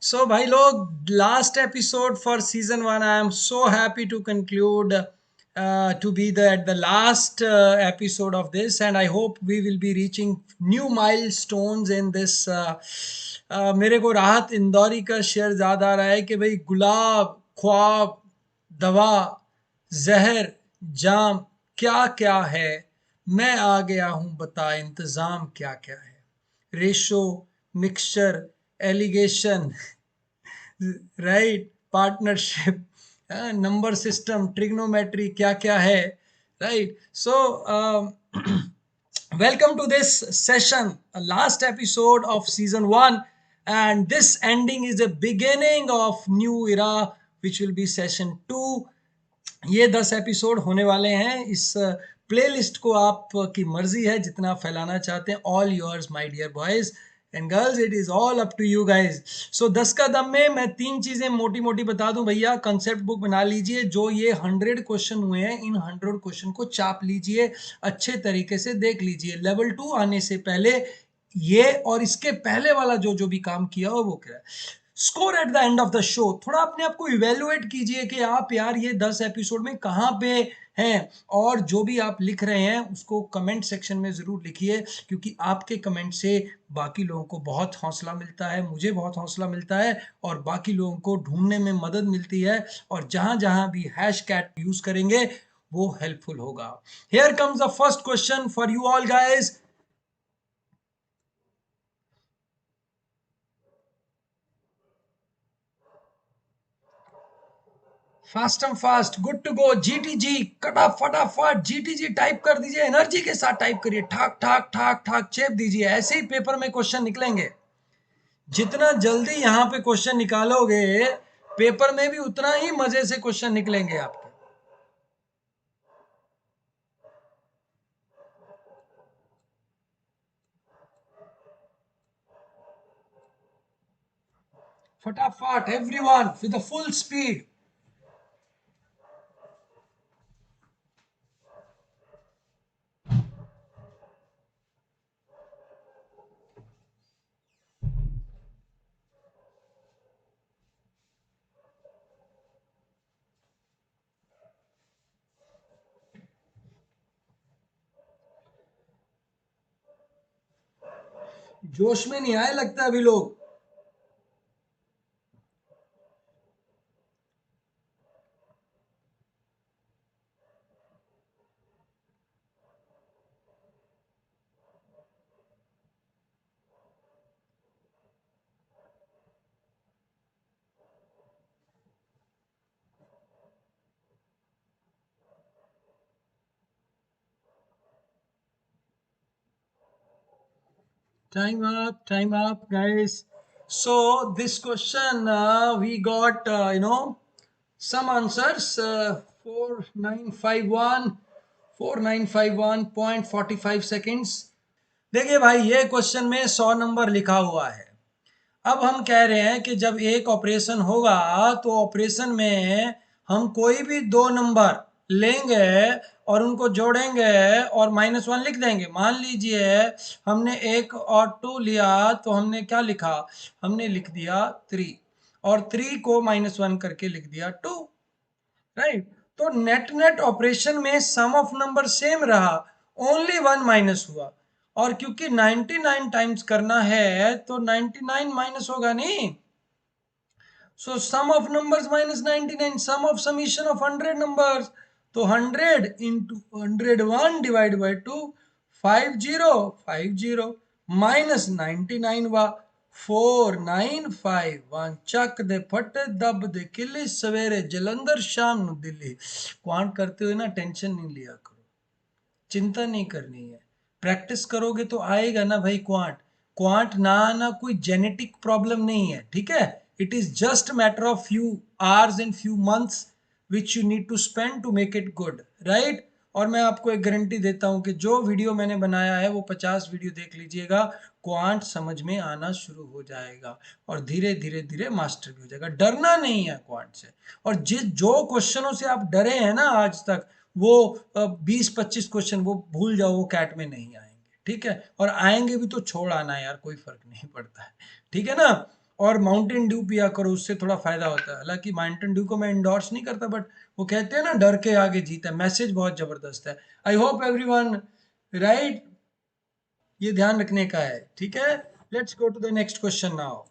सो भाई लोग, last episode for season 1. I am so happy to conclude to be the at the last episode of this, and I hope we will be reaching new milestones in this. मेरे को राहत इंदौरी का शेर याद आ रहा है कि भाई गुलाब, ख्वाब, दवा, जहर, जाम, क्या क्या है, मैं आ गया हूं बता इंतजाम क्या क्या है. Ratio, mixture, alligation, right, partnership, number system, trigonometry, क्या क्या है, right. So welcome to this session, last episode of season 1, and this ending is a beginning of new era which will be session 2. ये 10 episode होने वाले हैं. इस playlist को आप की मर्जी है जितना फैलाना चाहते हैं. All yours my dear boys and girls, it is all up to you guys. So 10 का दम में मैं 3 चीजें मोटी मोटी बता दूं भैया. कंसेप्ट बुक बना लीजिए. जो ये 100 क्वेश्चन हुए हैं, इन 100 क्वेश्चन को चाप लीजिए, अच्छे तरीके से देख लीजिए. लेवल 2 आने से पहले ये और इसके पहले वाला जो जो भी काम किया हो वो करा. Score at the end of the show. थोड़ा अपने आप को इवेलुएट कीजिए कि आप यार ये 10 एपिसोड में कहाँ पे हैं, और जो भी आप लिख रहे हैं उसको कमेंट सेक्शन में जरूर लिखिए, क्योंकि आपके कमेंट से बाकी लोगों को बहुत हौसला मिलता है, मुझे बहुत हौसला मिलता है, और बाकी लोगों को ढूंढने में मदद मिलती है. और जहां जहां भी हैश टैग यूज करेंगे वो हेल्पफुल होगा. Here comes the first question for you all guys. Fast and fast, good to go. GTG कटा फटाफट, जीटीजी टाइप कर दीजिए, एनर्जी के साथ टाइप करिए, ठाक ठाक ठाक ठाक चेप दीजिए. ऐसे ही पेपर में क्वेश्चन निकलेंगे. जितना जल्दी यहां पे क्वेश्चन निकालोगे, पेपर में भी उतना ही मजे से क्वेश्चन निकलेंगे आपके. फटाफट everyone with the full speed. जोश में नहीं आए लगता अभी लोग. Time up, guys. So this question we got, some answers. 4951, 4951.45 seconds. देखिए भाई, ये क्वेश्चन में 100 नंबर लिखा हुआ है. अब हम कह रहे हैं कि जब एक ऑपरेशन होगा तो ऑपरेशन में हम कोई भी दो नंबर लेंगे और उनको जोड़ेंगे और -1 लिख देंगे. मान लीजिए हमने 1 और 2 लिया, तो हमने क्या लिखा, हमने लिख दिया 3, और 3 को -1 करके लिख दिया 2, राइट. तो नेट नेट ऑपरेशन में सम ऑफ नंबर सेम रहा, ओनली 1 माइनस हुआ. और क्योंकि 99 टाइम्स करना है तो 99 माइनस होगा नहीं. So sum of numbers minus 99, sum of summation of 100 numbers. तो 100 इंटू 101 डिवाइड बाई 2, 5050 माइनस 99 हुआ 4951. चक दे फटे दब दे किली, सवेरे जलंधर शाम नु दिल्ली. क्वांट करते हुए ना टेंशन नहीं लिया करो, चिंता नहीं करनी है. प्रैक्टिस करोगे तो आएगा ना भाई क्वांट. क्वांट ना आना कोई जेनेटिक प्रॉब्लम नहीं है, ठीक है. It is just matter of few hours and few months which you need to spend to make it good, right. और मैं आपको एक गारंटी देता हूं कि जो वीडियो मैंने बनाया है वो 50 वीडियो देख लीजिएगा, क्वांट समझ में आना शुरू हो जाएगा, और धीरे धीरे धीरे मास्टर भी हो जाएगा. डरना नहीं है क्वांट से. और जिस जो क्वेश्चनों से आप डरे हैं ना आज तक, वो 20-25 क्वेश्चन वो भूल जाओ, वो कैट में नहीं आएंगे, ठीक है. और आएंगे भी तो छोड़ आना यार, कोई फर्क नहीं पड़ता है, ठीक है ना. और माउंटेन ड्यू पिया करो, उससे थोड़ा फायदा होता है। हालांकि माउंटेन ड्यू को मैं इंडोर्स नहीं करता, बट वो कहते हैं ना डर के आगे जीत है, मैसेज बहुत जबरदस्त है। आई होप एवरीवन राइट, ये ध्यान रखने का है, ठीक है। Let's go to the next question now.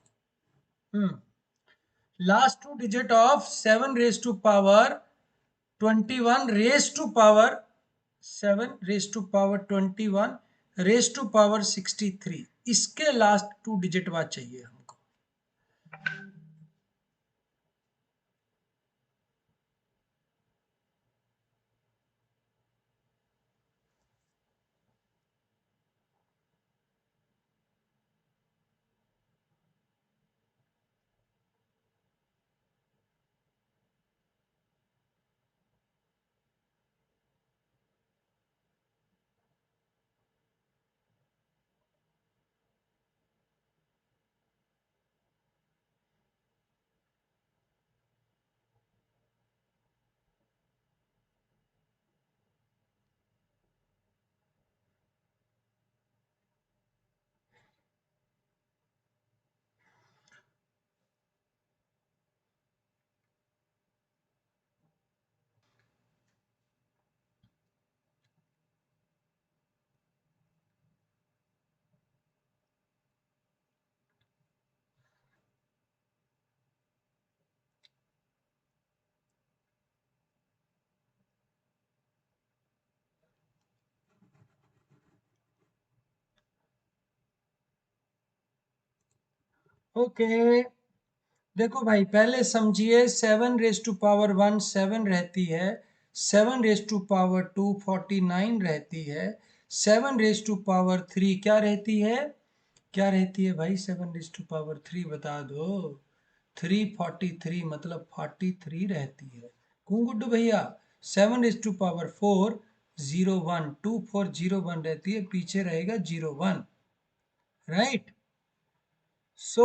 Last two digit of 7 raise to power 21 raise to power 7 raise to power 21 raise to power 63, इसके लास्ट टू डिजिट बात चाहिए हमको। ओके, देखो भाई पहले समझिए, 7 रेज टू पावर 1 7 रहती है, 7 रेज टू पावर 2 49 रहती है, 7 रेज टू पावर 3 क्या रहती है, क्या रहती है भाई, 7 रेज टू पावर 3 बता दो। 343 मतलब 43 रहती है। कौन गुड्डू भैया? 7 रेज टू पावर 4 01 2401 रहती है, पीछे रहेगा 01, right. So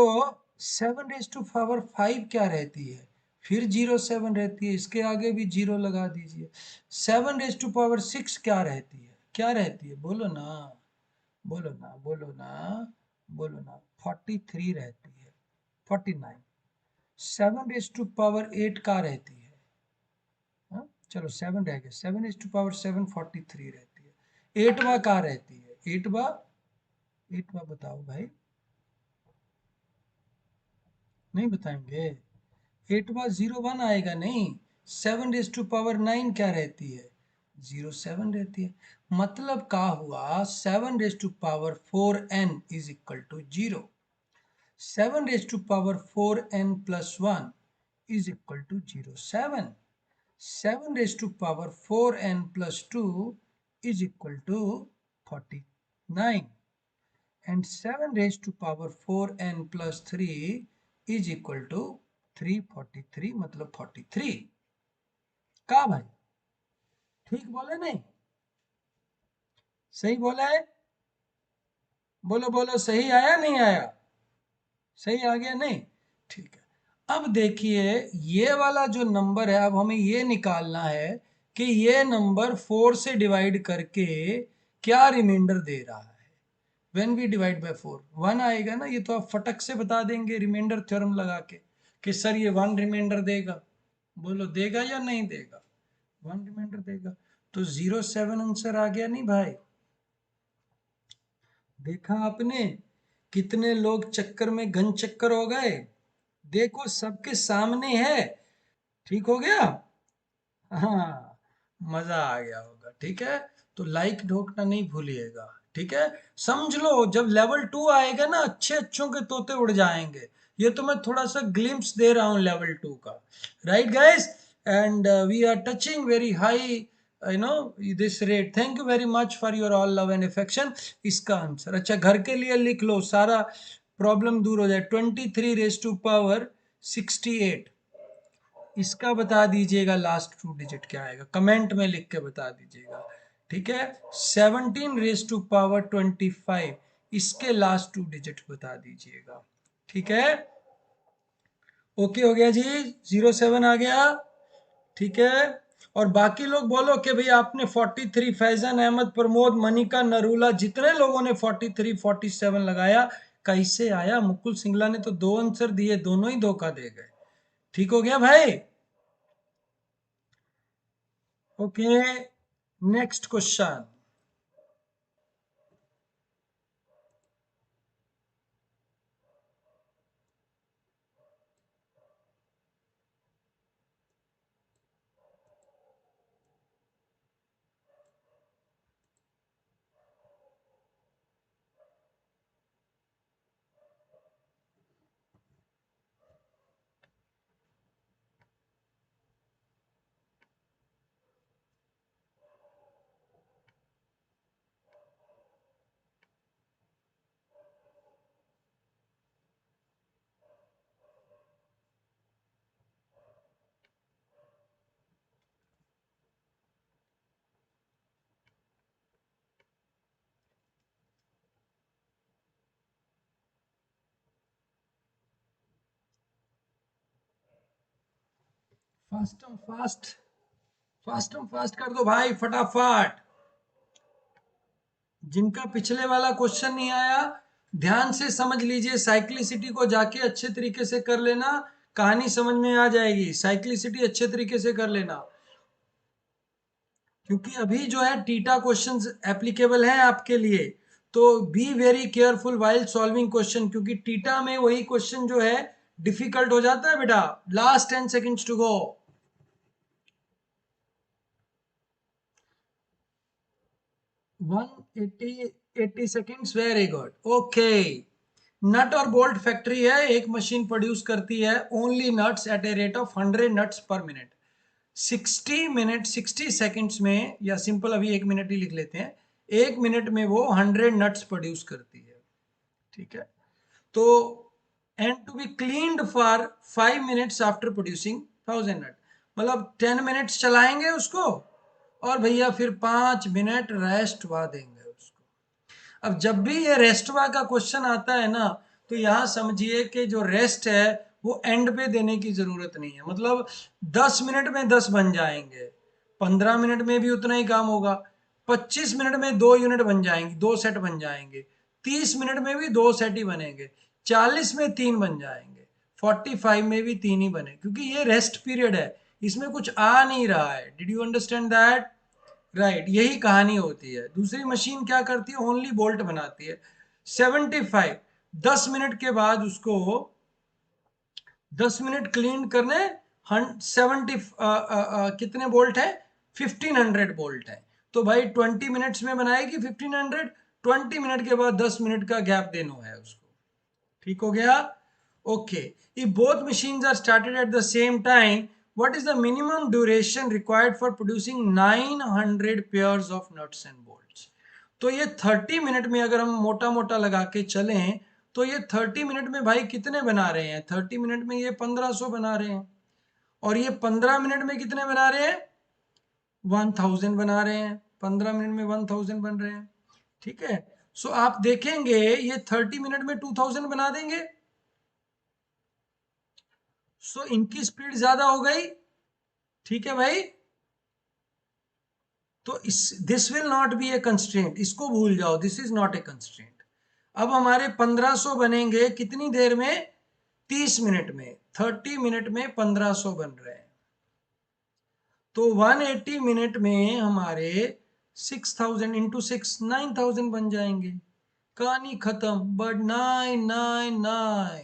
7 raise to power 5 क्या रहती है, फिर 07 रहती है, इसके आगे भी 0 लगा दीजिए। 7 रेज टू पावर 6 क्या रहती है, क्या रहती है, बोलो ना, बोलो ना, बोलो ना, बोलो ना, 43 रहती है, 49। 7 रेज टू पावर 8 का रहती है, हाँ चलो 7 रह गया, 7 रेज टू पावर 7 43 रहती है। 8वां का रहती है, 8वां, 8वां बताओ भाई, नहीं बताएंगे? 8वां 01 आएगा नहीं। 7 रेज टू पावर 9 क्या रहती है, 07 रहती है। मतलब क्या हुआ, 7 raise to power 4n is equal to 0, 7 raise to power 4n plus 1 is equal to 07, 7 raised to power 4n plus 2 is equal to 49, and 7 raised to power 4n plus 3 is equal to 343 मतलब 43। का भाई ठीक बोले नहीं, सही बोला है? बोलो बोलो, सही आया नहीं आया, सही आ गया नहीं, ठीक है। अब देखिए ये वाला जो नंबर है, अब हमें ये निकालना है कि ये नंबर 4 से डिवाइड करके क्या रिमाइंडर दे रहा है। व्हेन वी डिवाइड बाय 4 1 आएगा ना, ये तो आप फटक से बता देंगे रिमाइंडर थ्योरम लगा के कि सर ये 1 रिमाइंडर देगा। बोलो देगा या नहीं देगा? 1 रिमाइंडर देगा। तो 07 आंसर आ गया नहीं भाई? देखा आपने कितने लोग चक्कर में घन चक्कर हो गए? देखो सबके सामने है, ठीक हो गया। हाँ, मजा आ गया होगा, ठीक है। तो लाइक ठोकना नहीं भूलिएगा, ठीक है। समझ लो जब लेवल 2 आएगा ना, अच्छे अच्छों के तोते उड़ जाएंगे। ये तो मैं थोड़ा सा ग्लिम्स दे रहा हूँ लेवल 2 का, right guys. And we are touching very high, you know, this rate. Thank you very much for your all love and affection. इसका आंसर अच्छा घर के लिए लिख लो, सारा प्रॉब्लम दूर हो जाए। 23 रेज टू पावर 68, इसका बता दीजिएगा लास्ट टू डिजिट क्या आएगा, कमेंट में लिख के बता दीजिएगा, ठीक है। 17 रेज टू पावर 25, इसके लास्ट टू डिजिट बता दीजिएगा, ठीक है। ओके हो गया जी, 07 आ गया, ठीक है। और बाकी लोग बोलो कि भाई आपने 43, फैजन अहमद, प्रमोद, मनिका, नरूला, जितने लोगों ने 43 47 लगाया, कैसे आया? मुकुल सिंगला ने तो दो आंसर दिए, दोनों ही धोखा दे गए। ठीक हो गया भाई? Okay, next question. Fast fast, fast कर दो भाई फटाफट। जिनका पिछले वाला क्वेश्चन नहीं आया, ध्यान से समझ लीजिए, साइक्लिसिटी को जाके अच्छे तरीके से कर लेना, कहानी समझ में आ जाएगी। साइक्लिसिटी अच्छे तरीके से कर लेना, क्योंकि अभी जो है टीटा क्वेश्चंस एप्लीकेबल हैं आपके लिए। तो be very careful while solving question, क्योंकि टीटा में वही क्वेश्चन जो है डिफिकल्ट हो जाता है बेटा। Last 10 seconds to go. 180 seconds, very good. Okay, nut और बोल्ट फैक्ट्री है, एक मशीन प्रोड्यूस करती है only nuts at a rate of 100 nuts per minute. 60 minute 60 seconds में, या सिंपल अभी 1 मिनट ही लिख लेते हैं, 1 मिनट में वो 100 नट्स प्रोड्यूस करती है। ठीक है, तो and to be cleaned for 5 minutes after producing 1000 nut. मतलब 10 मिनट्स चलाएंगे उसको, और भैया फिर 5 मिनट रेस्ट हुआ देंगे उसको। अब जब भी ये रेस्टवा का क्वेश्चन आता है ना, तो यहाँ समझिए कि जो रेस्ट है वो एंड पे देने की जरूरत नहीं है। मतलब 10 मिनट में 10 बन जाएंगे, 15 मिनट में भी उतना ही काम होगा, 25 मिनट में 2 यूनिट बन जाएंगे, 2 सेट बन जाएंगे, 30 मिनट में भी 2 सेट ही बनेंगे, 40 में 3 बन जाएंगे, 45 में भी 3 ही बने, क्योंकि ये रेस्ट पीरियड है, इसमें कुछ आ नहीं रहा है। Did you understand that? Right, यही कहानी होती है। दूसरी मशीन क्या करती है? ओनली बोल्ट बनाती है। 75, 10 मिनट के बाद उसको 10 मिनट क्लीन करने, 70 कितने बोल्ट है? 1500 बोल्ट है। तो भाई 20 मिनट्स में बनाएगी 1500, 20 मिनट के बाद 10 मिनट का गैप देना है उसको। ठीक हो गया? Okay, if both machines are started at the same time, what is the minimum duration required for producing 900 pairs of nuts and bolts? तो ये 30 मिनट में अगर हम मोटा मोटा लगा के चलें, तो ये 30 मिनट में भाई कितने बना रहे हैं? 30 मिनट में ये 1500 बना रहे हैं, और ये 15 मिनट में कितने बना रहे हैं? 1000 बना रहे हैं। 15 मिनट में 1000 बन रहे हैं। ठीक है, सो आप देखेंगे ये 30 मिनट में 2000 बना देंगे। सो इनकी स्पीड ज्यादा हो गई। ठीक है भाई, तो इस this will not be A constraint, इसको भूल जाओ, this is not a constraint. अब हमारे 1500 बनेंगे कितनी देर में? 30 मिनट में। 30 मिनट में 1500 बन रहे हैं, तो 180 मिनट में हमारे 6000 इंटू 6, 9000 बन जाएंगे। कहानी खत्म। बट 999,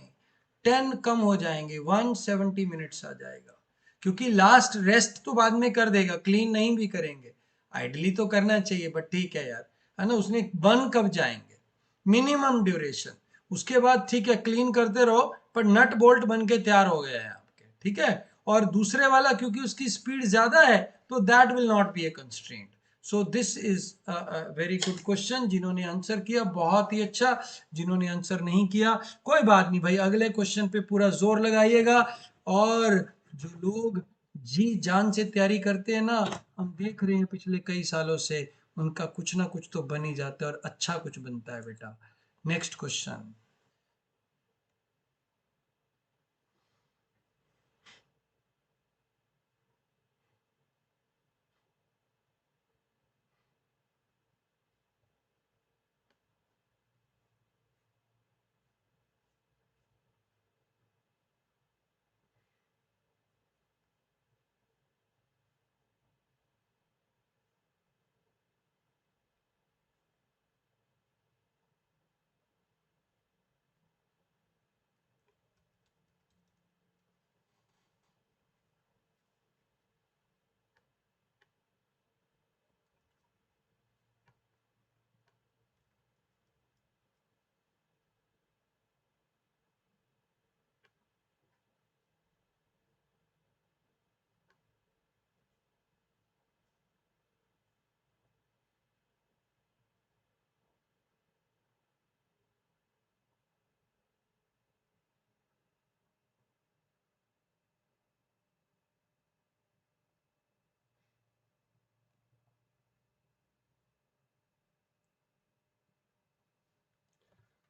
10 कम हो जाएंगे, 170 मिनट्स आ जाएगा। क्योंकि लास्ट रेस्ट तो बाद में कर देगा, क्लीन नहीं भी करेंगे। आइडली तो करना चाहिए, बट ठीक है यार, है ना, उसने बन कब जाएंगे? मिनिमम ड्यूरेशन, उसके बाद ठीक है क्लीन करते रहो, पर नट बोल्ट बन के तैयार हो गए हैं आपके। ठीक है, और दूसरे वाला क्योंकि उसकी स्पीड ज्यादा है, तो that will not be A constraint. So this is very good question. जिन्होंने आंसर किया बहुत ही अच्छा, जिन्होंने आंसर नहीं किया कोई बात नहीं भाई, अगले क्वेश्चन पे पूरा जोर लगाइएगा। और जो लोग जी जान से तैयारी करते हैं ना, हम देख रहे हैं पिछले कई सालों से, उनका कुछ ना कुछ तो बन ही जाता है, और अच्छा कुछ बनता है बेटा। Next question.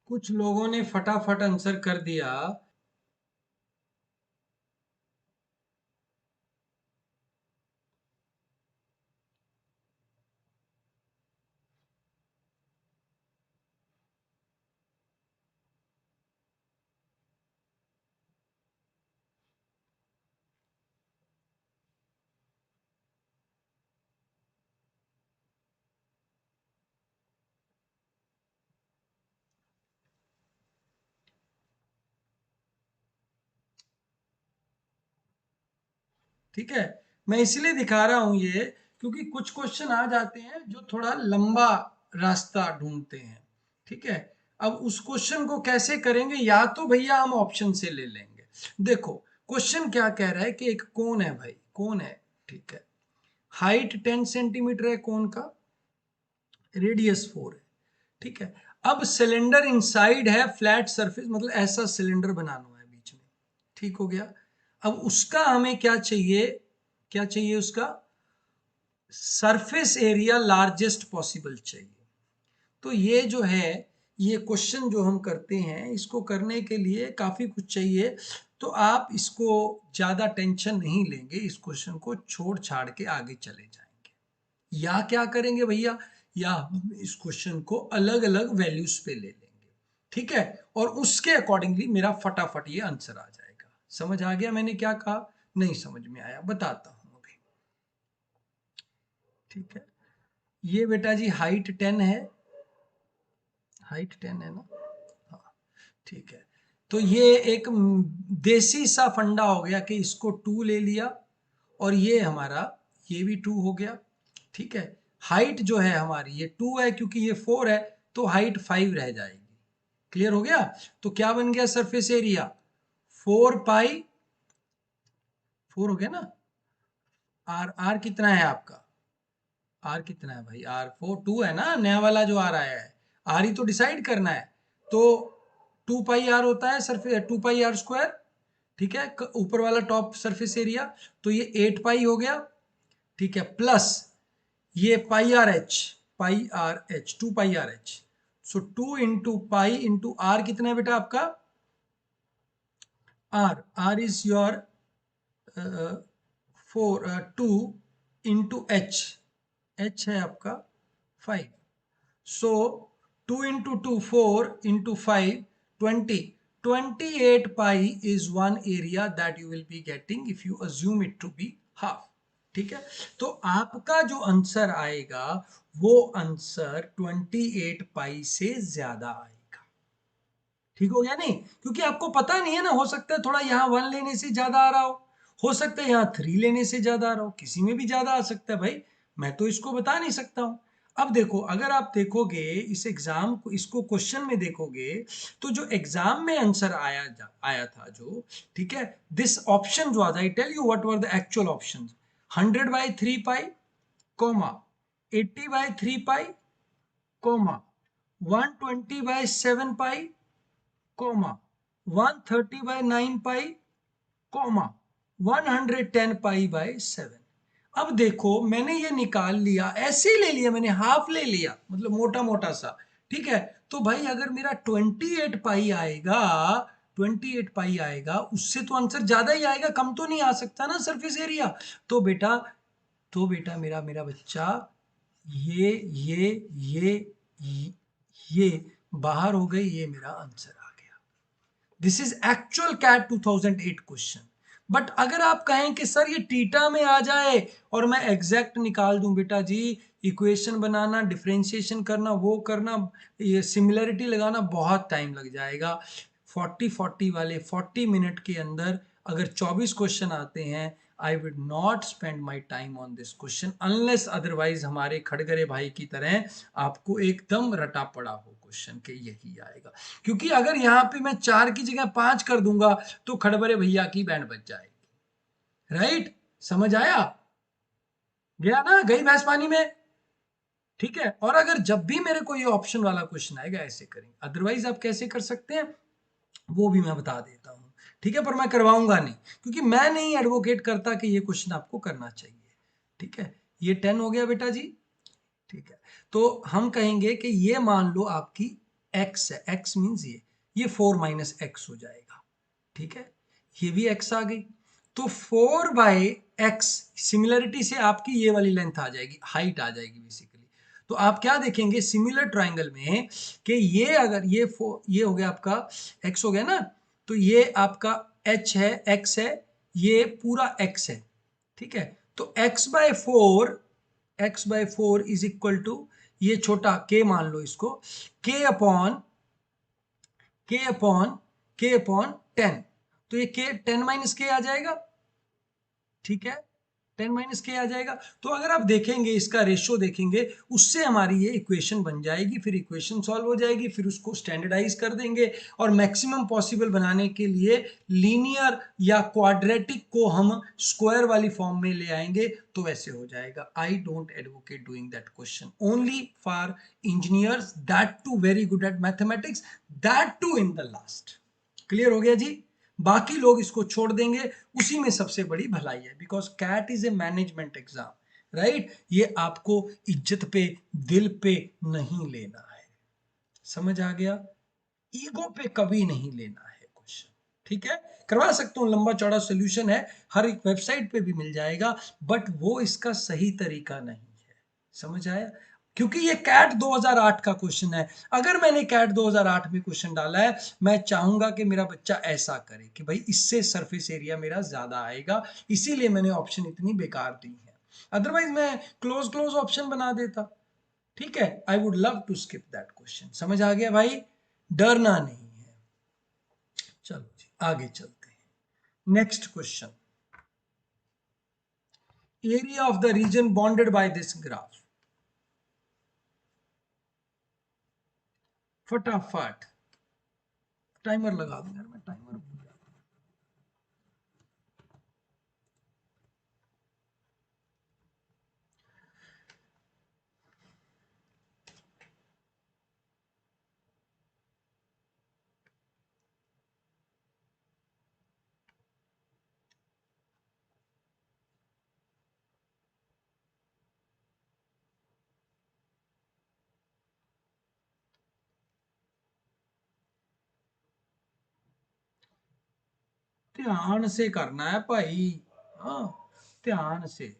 कुछ लोगों ने फटाफट आंसर कर दिया। ठीक है, मैं इसलिए दिखा रहा हूं ये, क्योंकि कुछ क्वेश्चन आ जाते हैं जो थोड़ा लंबा रास्ता ढूंढते हैं। ठीक है, अब उस क्वेश्चन को कैसे करेंगे, या तो भैया हम ऑप्शन से ले लेंगे। देखो क्वेश्चन क्या कह रहा है कि एक कोन है भाई, कोन है, ठीक है, हाइट 10 सेंटीमीटर है कोन का, रेडियस 4 है। ठीक है, अब सिलेंडर इनसाइड है फ्लैट सरफेस, मतलब ऐसा सिलेंडर बनाना है बीच में। ठीक हो गया, अब उसका हमें क्या चाहिए, क्या चाहिए उसका सरफेस एरिया लार्जेस्ट पॉसिबल चाहिए। तो ये जो है, ये क्वेश्चन जो हम करते हैं, इसको करने के लिए काफी कुछ चाहिए। तो आप इसको ज्यादा टेंशन नहीं लेंगे, इस क्वेश्चन को छोड़ छाड़ के आगे चले जाएंगे। या क्या करेंगे भैया, या हम इस क्वेश्चन को अलग अलग वैल्यूज पे ले लेंगे। ठीक है, और उसके अकॉर्डिंगली मेरा फटाफट ये आंसर आ जाएगा। समझ आ गया मैंने क्या कहा, नहीं समझ में आया बताता हूं अभी। ठीक है, ये बेटा जी हाइट 10 है, हाइट 10 है ना, हाँ ठीक है। तो ये एक देसी सा फंडा हो गया कि इसको 2 ले लिया, और ये हमारा ये भी 2 हो गया। ठीक है, हाइट जो है हमारी ये 2 है, क्योंकि ये 4 है, तो हाइट 5 रह जाएगी। क्लियर हो गया, तो क्या बन गया सरफेस एरिया, 4 पाई, 4 हो गया ना, आर आर कितना है आपका, आर कितना है भाई, आर 4 2 है ना, नया वाला जो आ रहा है, आर ही तो डिसाइड करना है। तो 2 पाई आर होता है सरफेस, 2 पाई आर स्क्वायर। ठीक है, ऊपर वाला टॉप सरफेस एरिया, तो ये 8 पाई हो गया। ठीक है, प्लस ये pi R H 2 pi R H. So 2 into pi into R कितना है बेटा आपका, R is your 2 into H है आपका 5। So 2 into 2 4 into 5 20, 28 pi is one area that you will be getting if you assume it to be half. ठीक है, तो आपका जो आंसर आएगा वो आंसर 28 पाई से ज्यादा आएगा। ठीक हो गया नहीं, क्योंकि आपको पता नहीं है ना, हो सकता है थोड़ा यहाँ 1 लेने से ज्यादा आ रहा हो सकता है यहाँ 3 लेने से ज्यादा आ रहा हो, किसी में भी ज्यादा आ सकता है भाई, मैं तो इसको बता नहीं सकता हूँ। अब देखो, अगर आप देखोगे इस एग्जाम को, इसको क्वेश्चन में देखोगे, तो जो एग्जाम में आंसर आया था जो, ठीक है, दिस ऑप्शन जो आता, I tell you what were the actual option, 100/3 pi, comma 80/3 pi, comma 120/7 pi, comma 130/9 pi, comma 110 पाई/7। अब देखो मैंने ये निकाल लिया, ऐसे ही ले लिया मैंने, हाफ ले लिया, मतलब मोटा मोटा सा। ठीक है, तो भाई अगर मेरा 28 पाई आएगा, 28 पाई आएगा, उससे तो आंसर ज्यादा ही आएगा, कम तो नहीं आ सकता ना सरफेस एरिया। तो बेटा, तो बेटा मेरा मेरा बच्चा, ये ये ये ये बाहर हो गई, ये मेरा आंसर आ गया। This is actual CAT 2008 question. But अगर आप कहें कि सर ये टीटा में आ जाए और मैं एग्जैक्ट निकाल दूं, बेटा जी इक्वेशन बनाना, डिफरेंशिएशन करना, वो करना, ये सिमिलरिटी लगाना बहुत टाइम लग जाएगा। 40 वाले 40 मिनट के अंदर अगर 24 क्वेश्चन आते हैं, I would not spend my time on this question unless otherwise हमारे खड़गरे भाई की तरह आपको एकदम रटा पड़ा हो क्वेश्चन के यही आएगा। क्योंकि अगर यहाँ पे मैं 4 की जगह 5 कर दूंगा तो खड़बड़े भैया की बैंड बज जाएगी। राइट, समझ आया, गया ना, गई भैंस पानी में। ठीक है, और अगर जब भी मेरे को ये ऑप्शन वाला क्वेश्चन आएगा ऐसे करेंगे, अदरवाइज आप कैसे कर सकते हैं वो भी मैं बता देता हूँ। ठीक है, पर मैं करवाऊंगा नहीं, क्योंकि मैं नहीं एडवोकेट करता कि ये क्वेश्चन आपको करना चाहिए। ठीक है, ये 10 हो गया बेटा जी। ठीक है, तो हम कहेंगे कि ये मान लो आपकी x है, x मीन्स ये 4 माइनस एक्स हो जाएगा, ठीक है, ये भी x आ गई। तो 4 बाई एक्स, सिमिलरिटी से आपकी ये वाली लेंथ आ जाएगी, हाइट आ जाएगी बेसिकली। तो आप क्या देखेंगे सिमिलर ट्राइंगल में कि ये अगर ये हो गया आपका x हो गया ना, तो ये आपका h है, x है, ये पूरा x है, ठीक है। तो x/4 इज इक्वल टू ये छोटा k मान लो इसको, k अपॉन 10। तो ये k 10 माइनस k आ जाएगा, ठीक है, 10 माइनस के आ जाएगा। तो अगर आप देखेंगे इसका रेशियो देखेंगे, उससे हमारी ये इक्वेशन बन जाएगी, फिर इक्वेशन सॉल्व हो जाएगी, फिर उसको स्टैंडर्डाइज कर देंगे और मैक्सिमम पॉसिबल बनाने के लिए लीनियर या क्वाड्रेटिक को हम स्क्वायर वाली फॉर्म में ले आएंगे, तो वैसे हो जाएगा। I don't advocate doing that question, only for engineers, that too very good at mathematics, that too in the last. Clear हो गया जी? बाकी लोग इसको छोड़ देंगे, उसी में सबसे बड़ी भलाई है, because CAT is a management exam, right. ये आपको इज्जत पे, दिल पे नहीं लेना है, समझ आ गया? ईगो पे कभी नहीं लेना है क्वेश्चन, ठीक है। करवा सकता हूँ, लंबा चौड़ा सोल्यूशन है, हर एक वेबसाइट पे भी मिल जाएगा, बट वो इसका सही तरीका नहीं है, समझ आया? क्योंकि ये कैट 2008 का क्वेश्चन है। अगर मैंने कैट 2008 में क्वेश्चन डाला है, मैं चाहूंगा कि मेरा बच्चा ऐसा करे कि भाई इससे सरफेस एरिया मेरा ज्यादा आएगा, इसीलिए मैंने ऑप्शन इतनी बेकार दी है। अदरवाइज मैं क्लोज क्लोज ऑप्शन बना देता, ठीक है। I would love to skip that question, समझ आ गया भाई? डरना नहीं है। चलो जी आगे चलते हैं। Next question, area of the reason bounded by this graph. फटाफट टाइमर लगा दूं यार, मैं टाइमर भूल जाता हूं। ध्यान से करना है भाई, हाँ, ध्यान से।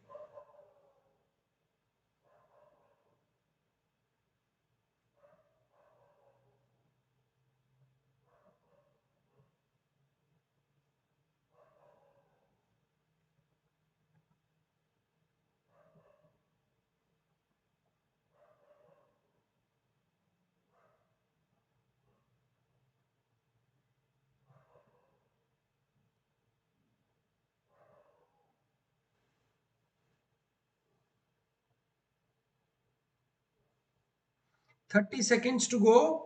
30 seconds to go।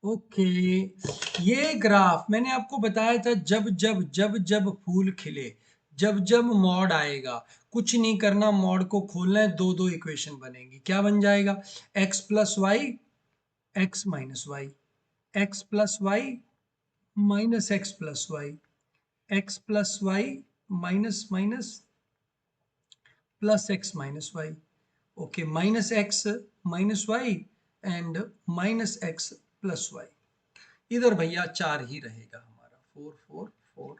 ओके, ये ग्राफ मैंने आपको बताया था, जब फूल खिले, जब मॉड आएगा, कुछ नहीं करना, मॉड को खोलना है, दो दो इक्वेशन बनेगी। क्या बन जाएगा? x plus y, x minus y, x plus y minus x plus y, x plus y minus minus plus x minus y. Okay, minus x minus y and minus x plus y. इधर भैया 4 ही रहेगा हमारा, 4 4 4 4,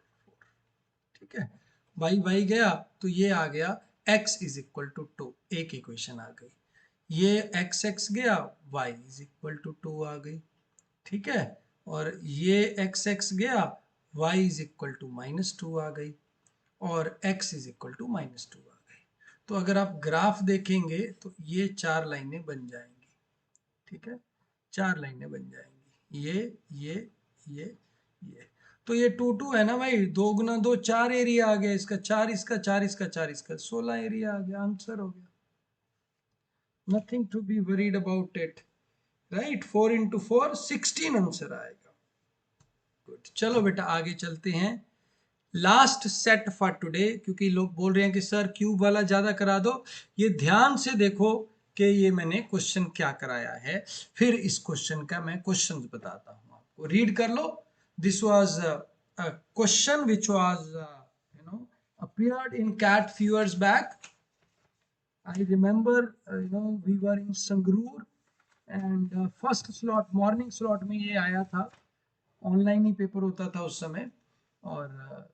ठीक है। Y Y गया तो ये आ गया x इज इक्वल टू 2, एक इक्वेशन आ गई। ये x x गया, y इज इक्वल टू 2 आ गई, ठीक है। और ये x x गया, y इज इक्वल टू -2 आ गई, और x इज इक्वल टू -2 आ गई। तो अगर आप ग्राफ देखेंगे तो ये 4 लाइनें बन जाएंगी, ठीक है, 4 लाइनें बन जाएंगी, ये। तो ये 2 है ना भाई, 2 गुना 2 4 एरिया आ गया इसका, 4 इसका, 4 इसका, 4 इसका, 16 एरिया आ गया, आंसर हो गया। Nothing to be worried about it, right. 4 into 4 16 answer आएगा। गुड, चलो बेटा आगे चलते हैं। लास्ट सेट फॉर टुडे, क्योंकि लोग बोल रहे हैं कि सर क्यूब वाला ज़्यादा करा दो। ये ध्यान से देखो कि ये मैंने क्वेश्चन क्या कराया है, फिर इस क्वेश्चन का मैं क्वेश्चन बताता हूँ आपको। रीड कर लो। This was a question which was appeared in CAT few years back. I remember, we were in Sangrur and first slot, morning slot में ये आया था। ऑनलाइन ही पेपर होता था उस समय। और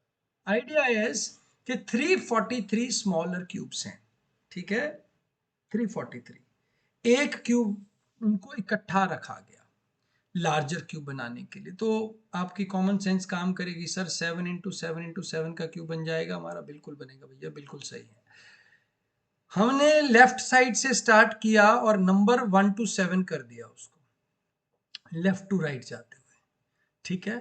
आइडिया इज कि 343 स्मॉलर क्यूब्स हैं, ठीक है। 343 एक क्यूब उनको इकट्ठा रखा गया लार्जर क्यूब बनाने के लिए। तो आपकी कॉमन सेंस काम करेगी, सर 7 × 7 × 7 का क्यूब बन जाएगा हमारा। बिल्कुल बनेगा भैया, बिल्कुल सही है। हमने लेफ्ट साइड से स्टार्ट किया और नंबर 1 to 7 कर दिया उसको, लेफ्ट टू राइट जाते हुए, ठीक है।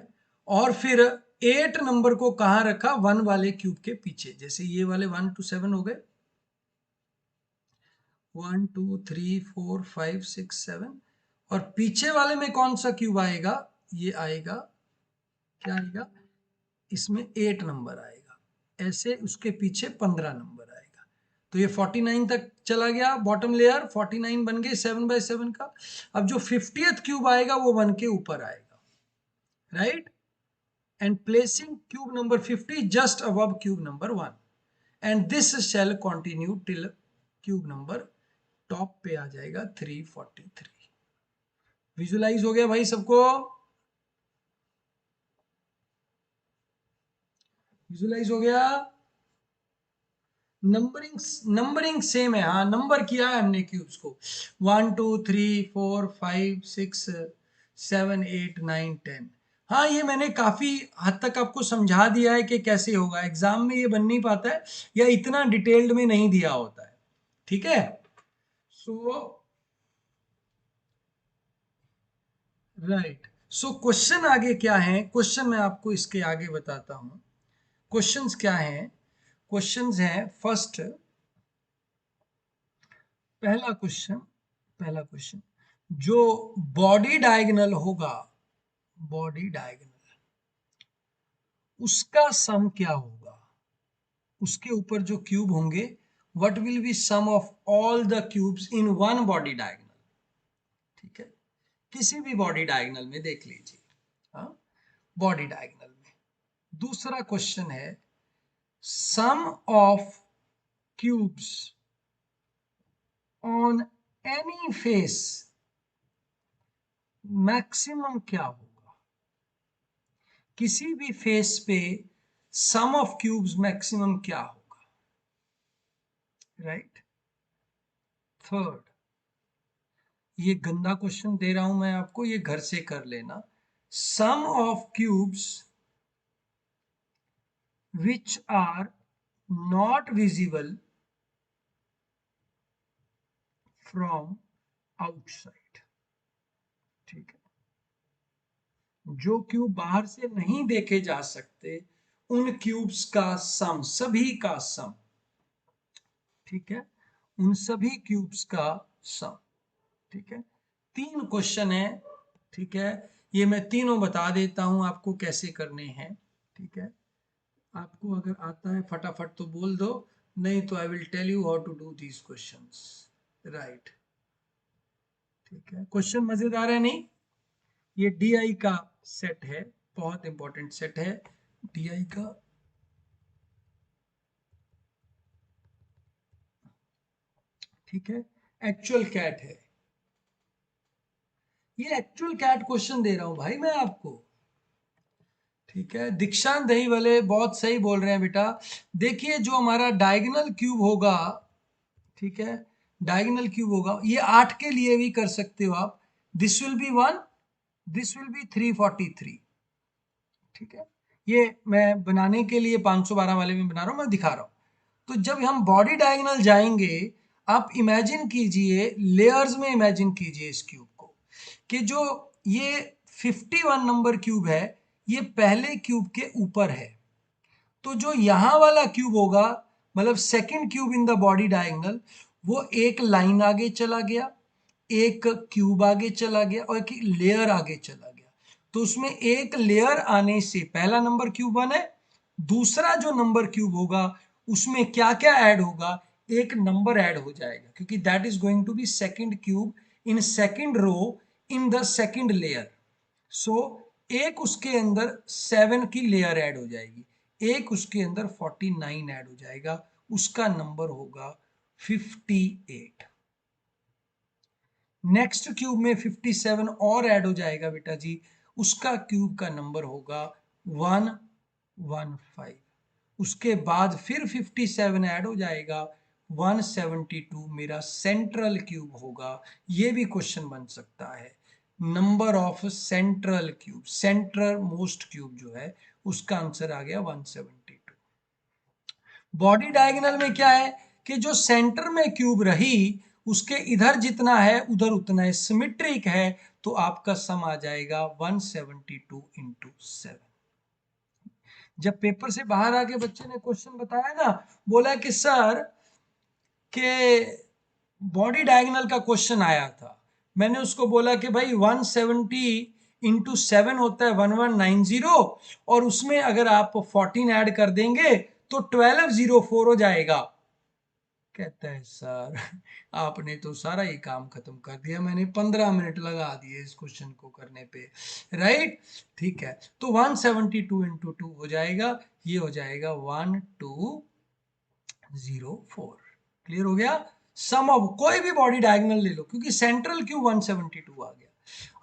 और फिर 8 नंबर को कहां रखा, 1 वाले क्यूब के पीछे। जैसे ये वाले 1 to 7 हो गए, 1 2 3 4 5 6 7। और पीछे वाले में कौन सा क्यूब आएगा, ये आएगा, क्या आएगा, इसमें 8 नंबर आएगा। ऐसे उसके पीछे 15 नंबर आएगा। तो ये 49 तक चला गया बॉटम लेयर, 49 बन गए 7/7 का। अब जो 50th क्यूब आएगा वो 1 के ऊपर आएगा, right. And placing cube number 50 just above cube number 1, and this shall continue till cube number top पे आ जाएगा 343। विजुलाइज हो गया भाई सबको, विजुलाइज हो गया। नंबरिंग सेम है, हाँ नंबर किया है हमने क्यूब्स को, 1 2 3 4 5 6 7 8 9 10। हाँ ये मैंने काफी हद तक आपको समझा दिया है कि कैसे होगा। एग्जाम में ये बन नहीं पाता है या इतना डिटेल्ड में नहीं दिया होता है, ठीक है। सो राइट, सो क्वेश्चन आगे क्या है, क्वेश्चन मैं आपको इसके आगे बताता हूं। क्वेश्चंस क्या हैं, क्वेश्चंस हैं फर्स्ट, पहला क्वेश्चन जो बॉडी डायगोनल होगा, बॉडी डायगोनल उसका सम क्या होगा, उसके ऊपर जो क्यूब होंगे, what will be sum of all the cubes in one body diagonal, ठीक है। किसी भी बॉडी डायगोनल में देख लीजिए, हाँ बॉडी डायगोनल में। दूसरा क्वेश्चन है sum of cubes on any face maximum क्या होगा, किसी भी फेस पे सम ऑफ क्यूब्स मैक्सिमम क्या होगा, राइट। थर्ड, ये गंदा क्वेश्चन दे रहा हूं मैं आपको, ये घर से कर लेना। Sum of cubes which are not visible from outside, ठीक है। जो क्यूब बाहर से नहीं देखे जा सकते उन क्यूब्स का सम, सभी का सम, ठीक है, उन सभी क्यूब्स का सम, ठीक है। 3 क्वेश्चन है, ठीक है। ये मैं तीनों बता देता हूं आपको कैसे करने हैं, ठीक है। आपको अगर आता है फटाफट तो बोल दो, नहीं तो I will tell you how to do these questions, right, ठीक है। क्वेश्चन मजेदार है नहीं। ये डीआई का सेट है, बहुत इंपॉर्टेंट सेट है डीआई का, ठीक है। एक्चुअल कैट है, ये एक्चुअल कैट क्वेश्चन दे रहा हूं भाई मैं आपको, ठीक है। दीक्षांत दही वाले बहुत सही बोल रहे हैं बेटा। देखिए जो हमारा डायगोनल क्यूब होगा, ठीक है, डायगोनल क्यूब होगा, ये 8 के लिए भी कर सकते हो आप। This will be 1, this will be 343, ठीक है। ये मैं बनाने के लिए 512 वाले में बना रहा हूं, मैं दिखा रहा हूं। तो जब हम बॉडी डायगोनल जाएंगे, आप इमेजिन कीजिए, लेयर्स में इमेजिन कीजिए इस क्यूब को, कि जो ये 51 नंबर क्यूब है ये पहले क्यूब के ऊपर है। तो जो यहां वाला क्यूब होगा, मतलब second cube in the body diagonal, वो एक लाइन आगे चला गया, एक क्यूब आगे चला गया और एक लेयर आगे चला गया। तो उसमें एक लेयर आने से पहला नंबर क्यूब 1 है, दूसरा जो नंबर क्यूब होगा उसमें क्या क्या ऐड होगा, एक नंबर ऐड हो जाएगा, क्योंकि that is going to be second cube in second row in the second layer. So एक उसके अंदर 7 की लेयर ऐड हो जाएगी, एक उसके अंदर 49 ऐड हो जाएगा, उसका नंबर होगा 58। नेक्स्ट क्यूब में 57 और ऐड हो जाएगा बेटा जी, उसका क्यूब का नंबर होगा 115। उसके बाद फिर 57 ऐड हो जाएगा, 172 मेरा सेंट्रल क्यूब होगा। ये भी क्वेश्चन बन सकता है, number of central cube, central most cube जो है उसका आंसर आ गया 172। बॉडी डायगोनल में क्या है कि जो सेंटर में क्यूब रही उसके इधर जितना है उधर उतना है, सिमेट्रिक है, तो आपका सम आ जाएगा 172 इंटू 7। जब पेपर से बाहर आके बच्चे ने क्वेश्चन बताया ना, बोला कि सर के बॉडी डायगोनल का क्वेश्चन आया था, मैंने उसको बोला कि भाई 170 इंटू 7 होता है 1190, और उसमें अगर आप 14 ऐड कर देंगे तो 1204 हो जाएगा। कहता है सर आपने तो सारा ही काम खत्म कर दिया, मैंने 15 मिनट लगा दिए इस क्वेश्चन को करने पे, राइट। ठीक है, तो 172 इंटू 2 हो जाएगा, ये हो जाएगा 1204। क्लियर हो गया। सम ऑफ कोई भी बॉडी डायगोनल ले लो, क्योंकि सेंट्रल क्यूब 172 आ गया।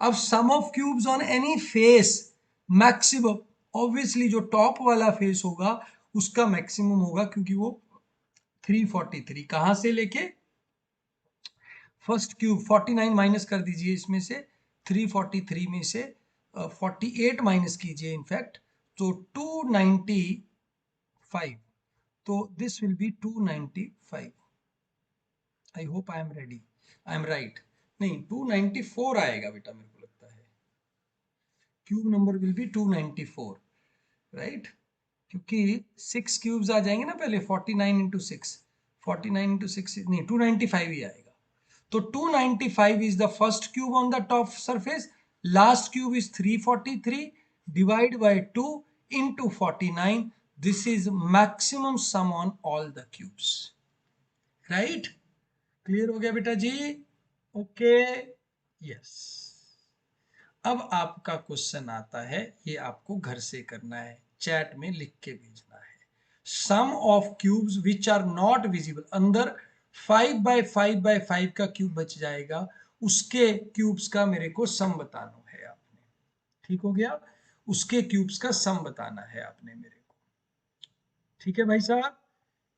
अब sum of cubes on any face maximum, obviously जो टॉप वाला फेस होगा उसका मैक्सिमम होगा, क्योंकि वो 343 कहां से लेके, फर्स्ट क्यूब 49 माइनस कर दीजिए इसमें से, 343 में से 48 माइनस कीजिए इनफैक्ट, तो 295, तो this will be 295। I hope I am ready, I am right. नहीं 294 आएगा बेटा, मेरे को लगता है cube number will be 294, right. क्योंकि 6 क्यूब्स आ जाएंगे ना पहले, 49 इंटू 6, 49 इंटू 6 नहीं 295 ही आएगा। तो 295 is the first cube on the top surface, last cube is 343, divide by 2 into 49, this is maximum sum on all the cubes, right? Clear हो गया बेटा जी, ओके, यस। अब आपका क्वेश्चन आता है, ये आपको घर से करना है, चैट में लिख के भेजना है। Sum of cubes which are not visible, अंदर 5 by 5 by 5 का क्यूब बच जाएगा, उसके क्यूब्स का मेरे को सम बताना है आपने। ठीक हो गया, उसके क्यूब्स का सम बताना है आपने मेरे को। ठीक है भाई साहब,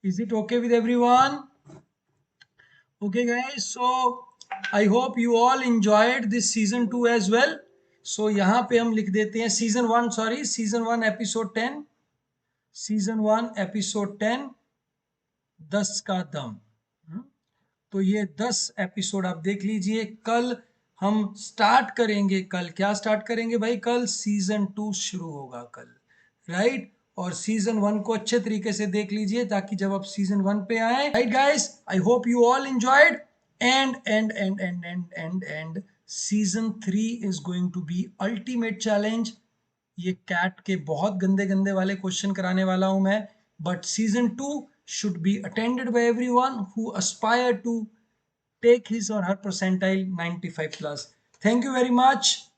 is it okay with everyone? Okay guys, so I hope you all enjoyed this season 2 as well. So यहाँ पे हम लिख देते हैं season 1, sorry season 1 episode 10, season 1 episode 10, 10 का दम। तो ये 10 एपिसोड आप देख लीजिए। कल हम स्टार्ट करेंगे, कल क्या स्टार्ट करेंगे भाई, कल सीजन 2 शुरू होगा कल, राइट। और सीजन 1 को अच्छे तरीके से देख लीजिए ताकि जब आप सीजन 1 पे आए, right guys, I hope you all enjoyed, and season 3 is going to be ultimate challenge. ये कैट के बहुत गंदे गंदे वाले क्वेश्चन कराने वाला हूं मैं, but season 2 should be attended by everyone who aspire to take his or her percentile 95 plus. Thank you very much.